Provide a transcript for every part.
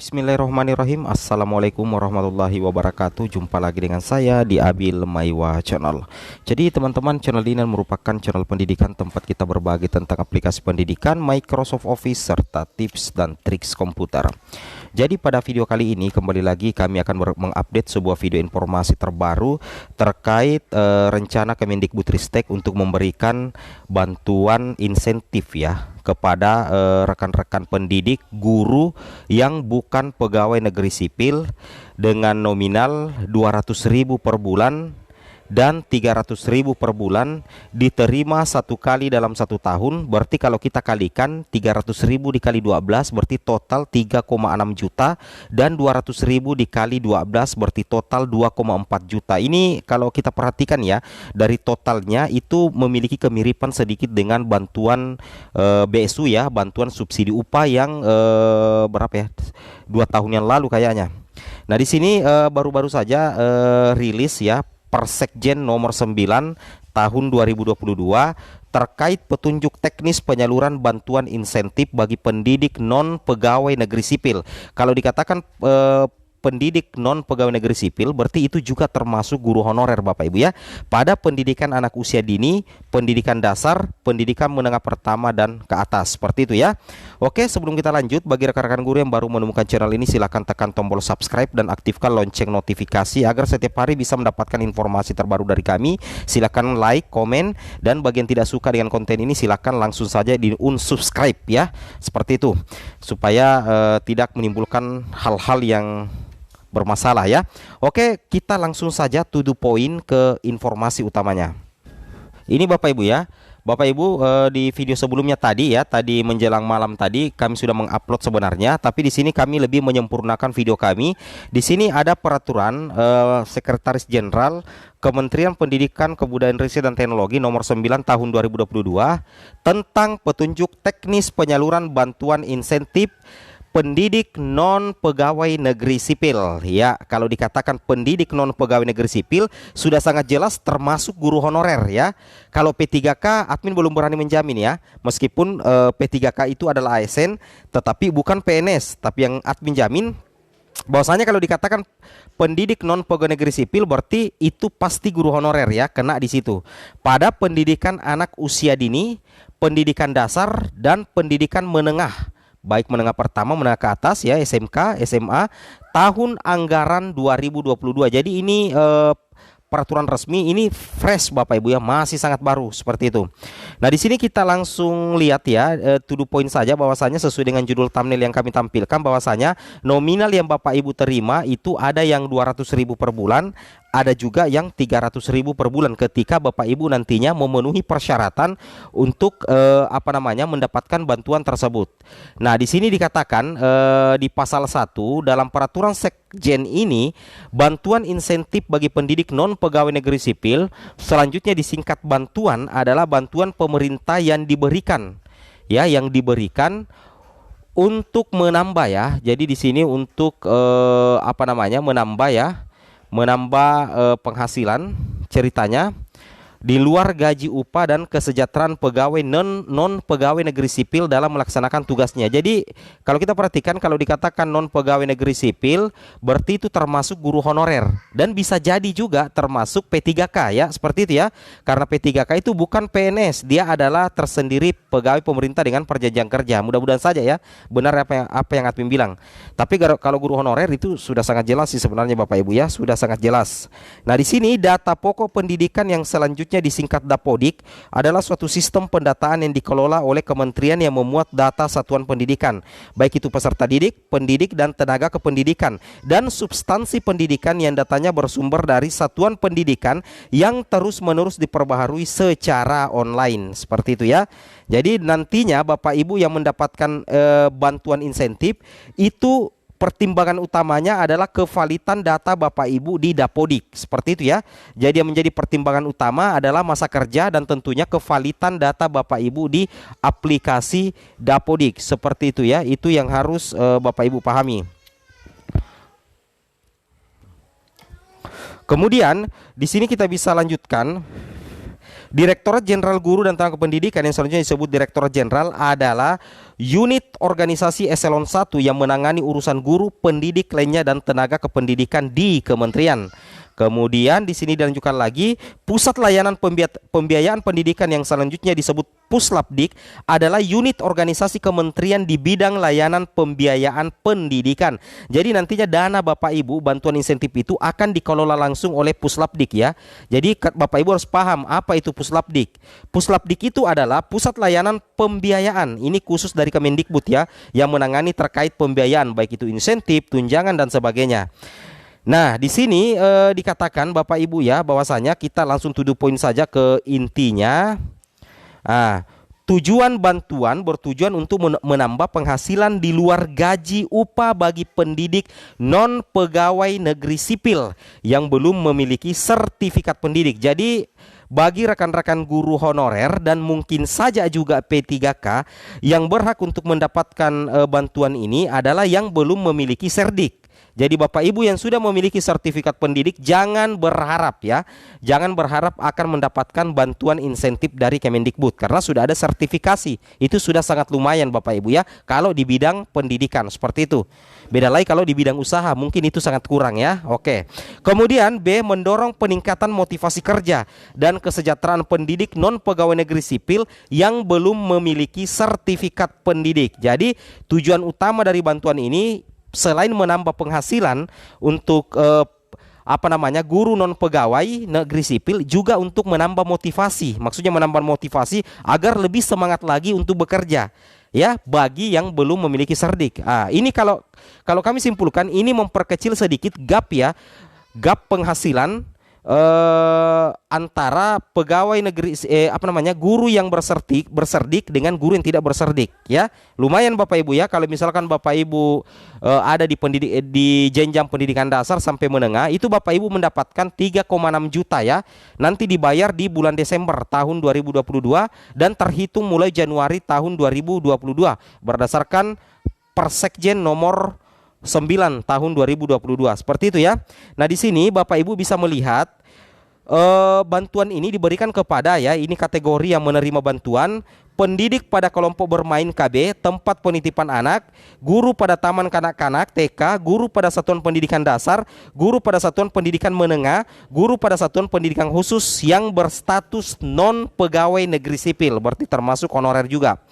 Bismillahirrahmanirrahim. Assalamualaikum warahmatullahi wabarakatuh. Jumpa lagi dengan saya di Abil Maiwa Channel. Jadi teman-teman, channel ini merupakan channel pendidikan tempat kita berbagi tentang aplikasi pendidikan, Microsoft Office, serta tips dan triks komputer. Jadi pada video kali ini kembali lagi kami akan mengupdate sebuah video informasi terbaru terkait rencana Kemendikbudristek untuk memberikan bantuan insentif ya kepada rekan-rekan pendidik guru yang bukan pegawai negeri sipil dengan nominal 200.000 per bulan dan 300.000 per bulan, diterima satu kali dalam satu tahun. Berarti kalau kita kalikan 300.000 dikali 12 berarti total 3,6 juta, dan 200.000 dikali 12 berarti total 2,4 juta. Ini kalau kita perhatikan ya, dari totalnya itu memiliki kemiripan sedikit dengan bantuan BSU ya, bantuan subsidi upah yang berapa ya, 2 tahun yang lalu kayaknya. Nah di sini baru-baru saja rilis ya Persekjen nomor 9 tahun 2022 terkait petunjuk teknis penyaluran bantuan insentif bagi pendidik non pegawai negeri sipil. Kalau dikatakan pendidik non pegawai negeri sipil berarti itu juga termasuk guru honorer Bapak Ibu ya, pada pendidikan anak usia dini, pendidikan dasar, pendidikan menengah pertama dan ke atas, seperti itu ya. Oke, sebelum kita lanjut, bagi rekan-rekan guru yang baru menemukan channel ini, silahkan tekan tombol subscribe dan aktifkan lonceng notifikasi agar setiap hari bisa mendapatkan informasi terbaru dari kami. Silahkan like, komen, dan bagi yang tidak suka dengan konten ini silahkan langsung saja di unsubscribe ya, seperti itu, supaya tidak menimbulkan hal-hal yang bermasalah ya. Oke, kita langsung saja to the point ke informasi utamanya. Ini Bapak Ibu ya. Bapak Ibu, di video sebelumnya tadi ya, tadi menjelang malam tadi kami sudah mengupload sebenarnya, tapi di sini kami lebih menyempurnakan video kami. Di sini ada peraturan Sekretaris Jenderal Kementerian Pendidikan, Kebudayaan, Riset dan Teknologi nomor 9 tahun 2022 tentang petunjuk teknis penyaluran bantuan insentif pendidik non pegawai negeri sipil ya. Kalau dikatakan pendidik non pegawai negeri sipil sudah sangat jelas termasuk guru honorer ya. Kalau P3K admin belum berani menjamin ya, meskipun P3K itu adalah ASN tetapi bukan PNS, tapi yang admin jamin bahwasanya kalau dikatakan pendidik non pegawai negeri sipil berarti itu pasti guru honorer ya, kena di situ. Pada pendidikan anak usia dini, pendidikan dasar dan pendidikan menengah, baik menengah pertama, menengah ke atas ya, SMK, SMA, tahun anggaran 2022. Jadi ini peraturan resmi, ini fresh Bapak Ibu ya, masih sangat baru seperti itu. Nah di sini kita langsung lihat ya, to the point saja, bahwasanya sesuai dengan judul thumbnail yang kami tampilkan, bahwasanya nominal yang Bapak Ibu terima itu ada yang 200.000 per bulan, ada juga yang 300.000 per bulan ketika Bapak Ibu nantinya memenuhi persyaratan untuk mendapatkan bantuan tersebut. Nah, di sini dikatakan di pasal 1 dalam peraturan Sekjen ini, bantuan insentif bagi pendidik non pegawai negeri sipil, selanjutnya disingkat bantuan, adalah bantuan pemerintah yang diberikan ya, yang diberikan untuk menambah ya. Jadi di sini untuk menambah penghasilan ceritanya di luar gaji upah dan kesejahteraan pegawai non pegawai negeri sipil dalam melaksanakan tugasnya. Jadi kalau kita perhatikan, kalau dikatakan non pegawai negeri sipil berarti itu termasuk guru honorer, dan bisa jadi juga termasuk P3K ya, seperti itu ya. Karena P3K itu bukan PNS, dia adalah tersendiri pegawai pemerintah dengan perjanjian kerja. Mudah-mudahan saja ya benar apa yang admin bilang. Tapi kalau guru honorer itu sudah sangat jelas sih sebenarnya Bapak Ibu ya, sudah sangat jelas. Nah di sini data pokok pendidikan yang selanjutnya disingkat Dapodik adalah suatu sistem pendataan yang dikelola oleh kementerian yang memuat data satuan pendidikan, baik itu peserta didik, pendidik, dan tenaga kependidikan, dan substansi pendidikan yang datanya bersumber dari satuan pendidikan yang terus-menerus diperbaharui secara online, seperti itu ya. Jadi nantinya Bapak Ibu yang mendapatkan bantuan insentif itu pertimbangan utamanya adalah kevalitan data Bapak Ibu di Dapodik, seperti itu ya. Jadi yang menjadi pertimbangan utama adalah masa kerja dan tentunya kevalitan data Bapak Ibu di aplikasi Dapodik, seperti itu ya. Itu yang harus Bapak Ibu pahami. Kemudian di sini kita bisa lanjutkan Direktorat Jenderal Guru dan Tenaga Pendidikan yang selanjutnya disebut Direktorat Jenderal adalah unit organisasi eselon 1 yang menangani urusan guru, pendidik lainnya dan tenaga kependidikan di kementerian. Kemudian di sini dilanjutkan lagi, Pusat Layanan Pembiayaan Pendidikan yang selanjutnya disebut Puslapdik adalah unit organisasi kementerian di bidang layanan pembiayaan pendidikan. Jadi nantinya dana Bapak Ibu bantuan insentif itu akan dikelola langsung oleh Puslapdik ya. Jadi Bapak Ibu harus paham apa itu Puslapdik. Puslapdik itu adalah Pusat Layanan Pembiayaan. Ini khusus dari Kemendikbud ya, yang menangani terkait pembiayaan baik itu insentif, tunjangan dan sebagainya. Nah, di sini dikatakan Bapak Ibu ya, bahwasanya kita langsung to the point saja ke intinya. Tujuan bantuan bertujuan untuk menambah penghasilan di luar gaji upah bagi pendidik non pegawai negeri sipil yang belum memiliki sertifikat pendidik. Jadi bagi rekan-rekan guru honorer dan mungkin saja juga P3K yang berhak untuk mendapatkan bantuan ini adalah yang belum memiliki serdik. Jadi Bapak Ibu yang sudah memiliki sertifikat pendidik jangan berharap ya, jangan berharap akan mendapatkan bantuan insentif dari Kemendikbud karena sudah ada sertifikasi. Itu sudah sangat lumayan Bapak Ibu ya, kalau di bidang pendidikan seperti itu. Beda lagi kalau di bidang usaha mungkin itu sangat kurang ya. Oke. Kemudian B, mendorong peningkatan motivasi kerja dan kesejahteraan pendidik non pegawai negeri sipil yang belum memiliki sertifikat pendidik. Jadi tujuan utama dari bantuan ini selain menambah penghasilan untuk guru non pegawai negeri sipil, juga untuk menambah motivasi. Maksudnya menambah motivasi agar lebih semangat lagi untuk bekerja ya, bagi yang belum memiliki serdik. Ini kalau kami simpulkan, ini memperkecil sedikit gap ya, gap penghasilan antara pegawai negeri guru yang berserdik dengan guru yang tidak berserdik ya. Lumayan Bapak Ibu ya, kalau misalkan Bapak Ibu ada di jenjang pendidikan dasar sampai menengah, itu Bapak Ibu mendapatkan 3,6 juta ya. Nanti dibayar di bulan Desember tahun 2022 dan terhitung mulai Januari tahun 2022 berdasarkan Persekjen nomor 9 tahun 2022. Seperti itu ya. Nah, di sini Bapak Ibu bisa melihat bantuan ini diberikan kepada ya, ini kategori yang menerima bantuan: pendidik pada kelompok bermain KB, tempat penitipan anak, guru pada taman kanak-kanak TK, guru pada satuan pendidikan dasar, guru pada satuan pendidikan menengah, guru pada satuan pendidikan khusus yang berstatus non pegawai negeri sipil, berarti termasuk honorer juga.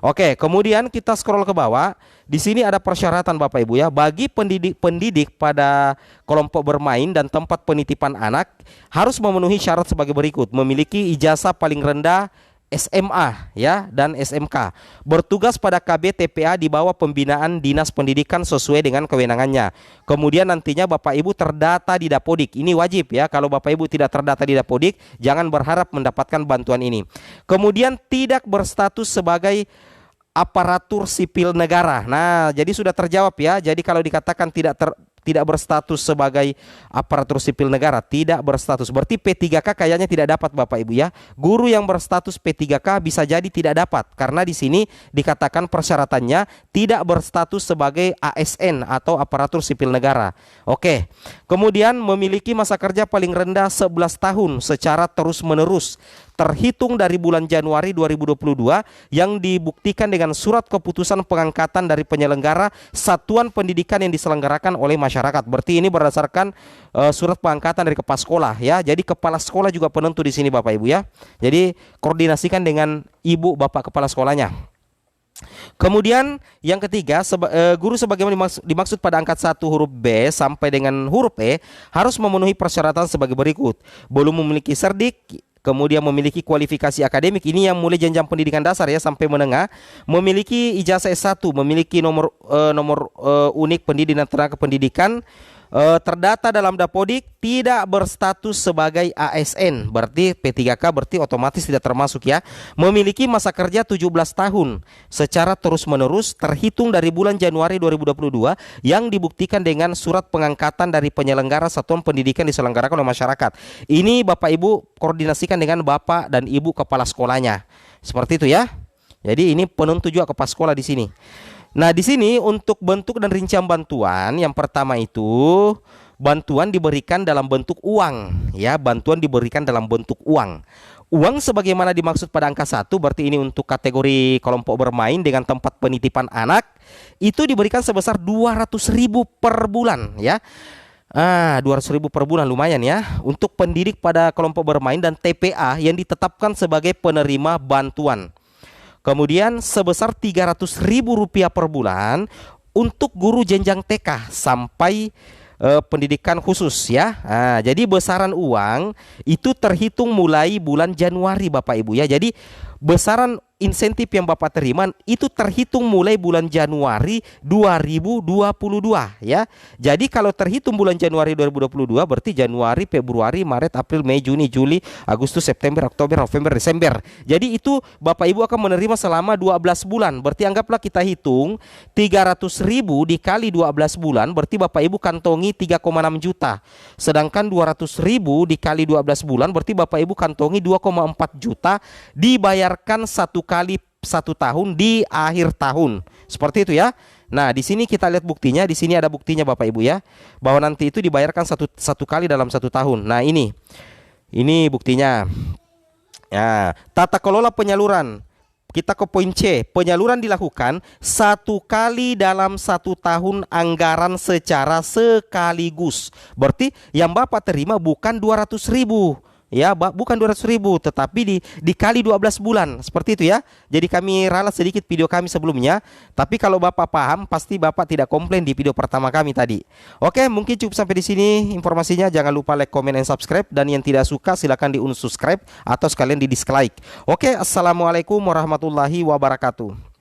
Oke, kemudian kita scroll ke bawah. Di sini ada persyaratan Bapak Ibu ya, bagi pendidik pada kelompok bermain dan tempat penitipan anak harus memenuhi syarat sebagai berikut: memiliki ijazah paling rendah SMA ya dan SMK, bertugas pada KB TPA di bawah pembinaan Dinas Pendidikan sesuai dengan kewenangannya. Kemudian nantinya Bapak Ibu terdata di Dapodik. Ini wajib ya, kalau Bapak Ibu tidak terdata di Dapodik jangan berharap mendapatkan bantuan ini. Kemudian tidak berstatus sebagai aparatur sipil negara. Nah, jadi sudah terjawab ya. Jadi kalau dikatakan tidak berstatus sebagai aparatur sipil negara, tidak berstatus, berarti P3K kayaknya tidak dapat Bapak Ibu ya. Guru yang berstatus P3K bisa jadi tidak dapat karena di sini dikatakan persyaratannya tidak berstatus sebagai ASN atau aparatur sipil negara. Oke. Kemudian memiliki masa kerja paling rendah 11 tahun secara terus-menerus terhitung dari bulan Januari 2022 yang dibuktikan dengan surat keputusan pengangkatan dari penyelenggara satuan pendidikan yang diselenggarakan oleh masyarakat. Berarti ini berdasarkan surat pengangkatan dari kepala sekolah ya. Jadi kepala sekolah juga penentu di sini Bapak Ibu ya. Jadi koordinasikan dengan ibu bapak kepala sekolahnya. Kemudian yang ketiga, guru sebagaimana dimaksud pada angkat 1 huruf B sampai dengan huruf E harus memenuhi persyaratan sebagai berikut: belum memiliki serdik, kemudian memiliki kualifikasi akademik, ini yang mulai jenjang pendidikan dasar ya sampai menengah, memiliki ijazah S1, memiliki nomor unik pendidikan tenaga pendidikan, terdata dalam Dapodik, tidak berstatus sebagai ASN, berarti P3K berarti otomatis tidak termasuk ya. Memiliki masa kerja 17 tahun secara terus-menerus terhitung dari bulan Januari 2022 yang dibuktikan dengan surat pengangkatan dari penyelenggara satuan pendidikan diselenggarakan oleh masyarakat. Ini Bapak Ibu koordinasikan dengan Bapak dan Ibu kepala sekolahnya. Seperti itu ya. Jadi ini penentu juga kepala sekolah di sini. Nah, di sini untuk bentuk dan rincian bantuan, yang pertama itu bantuan diberikan dalam bentuk uang ya, bantuan diberikan dalam bentuk uang. Uang sebagaimana dimaksud pada angka 1 berarti ini untuk kategori kelompok bermain dengan tempat penitipan anak, itu diberikan sebesar 200.000 per bulan ya. 200.000 per bulan lumayan ya untuk pendidik pada kelompok bermain dan TPA yang ditetapkan sebagai penerima bantuan. Kemudian sebesar 300.000 rupiah per bulan untuk guru jenjang TK sampai pendidikan khusus ya. Jadi besaran uang itu terhitung mulai bulan Januari Bapak Ibu ya. Jadi besaran insentif yang Bapak terima itu terhitung mulai bulan Januari 2022 ya. Jadi kalau terhitung bulan Januari 2022 berarti Januari, Februari, Maret, April, Mei, Juni, Juli, Agustus, September, Oktober, November, Desember. Jadi itu Bapak Ibu akan menerima selama 12 bulan. Berarti anggaplah kita hitung 300.000 dikali 12 bulan berarti Bapak Ibu kantongi 3,6 juta. Sedangkan 200.000 dikali 12 bulan berarti Bapak Ibu kantongi 2,4 juta dibayarkan 1 tahun di akhir tahun. Seperti itu ya. Nah, di sini kita lihat buktinya. Di sini ada buktinya Bapak Ibu ya, bahwa nanti itu dibayarkan satu kali dalam 1 tahun. Nah, ini buktinya. Ya, tata kelola penyaluran. Kita ke poin C. Penyaluran dilakukan 1 kali dalam 1 tahun anggaran secara sekaligus. Berarti yang Bapak terima bukan 200.000 ya, bukan 200.000 tetapi dikali 12 bulan. Seperti itu ya. Jadi kami ralat sedikit video kami sebelumnya, tapi kalau Bapak paham pasti Bapak tidak komplain di video pertama kami tadi. Oke, mungkin cukup sampai di sini informasinya. Jangan lupa like, comment, dan subscribe, dan yang tidak suka silakan di unsubscribe atau sekalian di dislike. Oke, assalamualaikum warahmatullahi wabarakatuh.